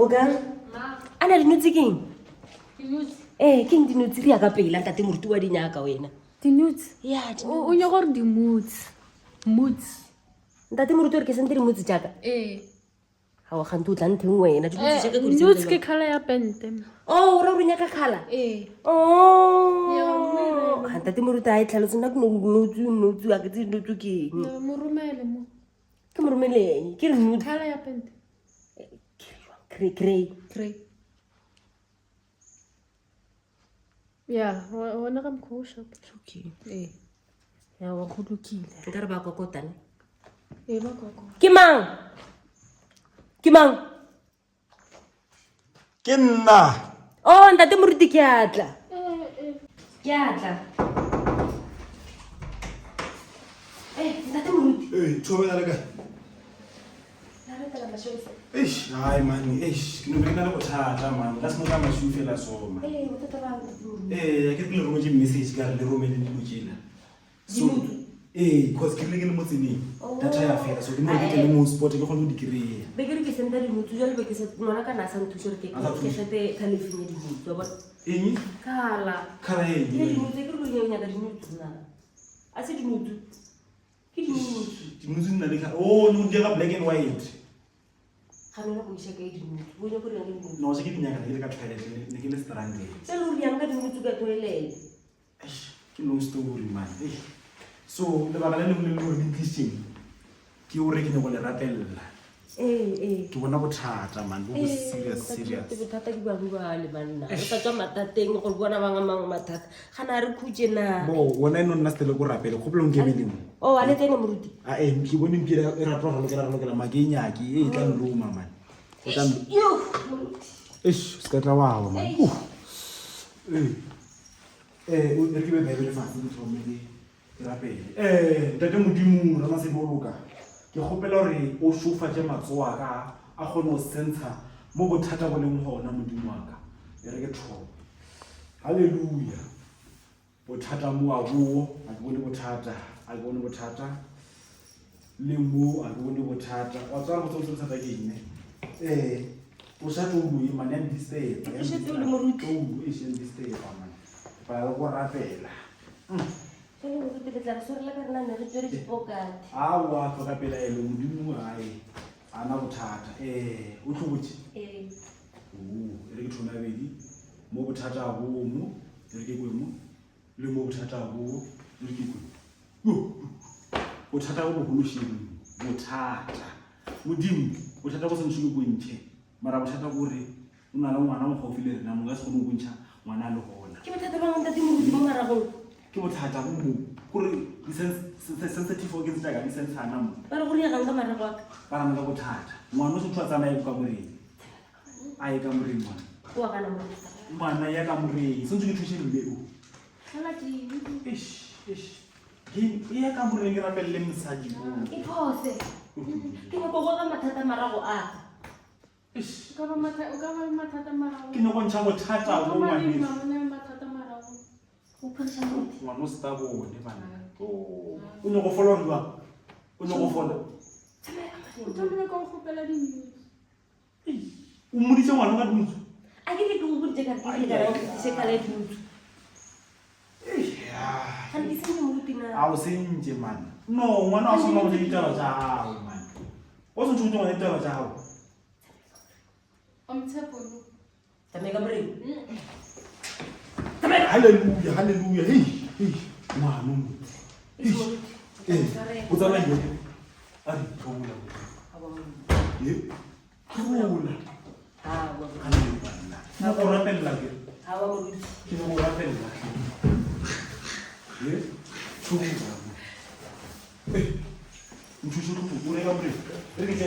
Bogang a na dinotse keng keng dinotse re ya ka pela ntate moruti wa dinyaka wena Dinotse? ya O nyaka gore dimotse. Motse. ntate moruti ore ke sente dimotse jaaka ga o gante o tla ntheng wena Dinotse ke khala ya pente. o ra o re nyaka khala ntate moruti a e tlhalose nna kenotse a ke tse dinotse keng Mo romele mo. ke mo romeleng ke re notse Khala ya pente. Grey. Ya, wona ka mkho shop. Okay. Ya wa go lokile. Nka re ba kokotane. Ba koko. Ke mang? Ke nna. Oh, ntate moruti ke atla. Ke atla. Ntate moruti. Thobela le kae? Eish, hayi man, ke no bena le bothata man. La seno ka mashu fela soma. bothata ba Ke le rometse message ka le romele dilo so because ke le motseneng data ya fela so ke mo ke le mo sport ke gone di kry be ke re ke senda dinotse jalo be ke se ngwana ka na sa nthusa re ke sete ka lefine dinotse ba eng kala e dinotse ke re go nya ka dinotse na a se dinotse ke dinotse nna le ka no di ga black and white ga nna go isha ka dinotse bo nya go rena dinotse no se ke dinyaka le ka toilet ne ke le stranded se lo ri yang ka dinotse ka toilet ke long story man so le ba le le interesting ke o re ke ne go le rapella ke bona bothata man bo serious bothata ke ba le banna o tla tswa matateng go bona banga mang mathata ga na re khutse na bo wona no nna stele go rapela go pelong ke melemo a le tene moruti ke bone mpira e ratwa ga lo ke la makenyaki tla nroma man o tla ska tla wa man o re ke be bebele fa se nthomele rapele ntate modimo ra se boloka ke gopela gore o shofatse matsoa ka a gone o sentsha mo bothata bo leng gona modimo wa ka e re ke thobo halleluja bothata mo a boo a ke bone bothata a ke bone bothata le mo a ke bone bothata wa tswara botsotso bothata ke eng o sa tlo bue mane ya disturb e shetse le moruti e shetse disturb man ba go rapela Sele mo ke tletla re sore la ka rena ne re tsere dipokate. Wa tloka pela elo modimo gae ana bothata o tlhobotse e re ke thona bedi mo bothata a bomo re ke kwemo le mo bothata a bo re ke kwemo bothata bo bogolo sheng bothata modimo bothata bo sentse ke bontšhe mara bothata gore o na le ngwana mo gaufi le rena mo ka se kgone go bontšha ngwana a le gona ke bothata ba ngata di mo mo maragong ke bothata bo mo gore sensitive organs tsa ka di sensana mo ba re go ya ganga marago ka ba rana ka bothata ngwana o se tshwa tsamaye ka moreng a ye ka moreng ngwana o kana mo ngwana ya ka moreng se ntse ke thushe le o sala di ke ya ka moreng ke rapelle mosadi bo e phose ke go go ga mathata marago a Ka ba mathata marago. ke no go ntšha bothata bo ngwana Mathata marago. o phosha mo ngwana o se ta bone bana o ne go follow ba o ne go follow O tlamehile ka go gopela di-news. o moditse ngwana ka dintso a ke ke go botse ka ke ka se ka le dintso ga di se mo rutina a o sentse man no ngwana o sona go ditaba tsa gago man o se ntse go ditaba tsa gago Omtshepo. tame ka moreng Hallelujah. Hey. Ngwana mo. O tsana yo. A di thola. Thola. wa Hallelujah. Na go rapella ke. ha wa mo Ke go rapella. Thola. Nthuso go re ka mre. Re ke tla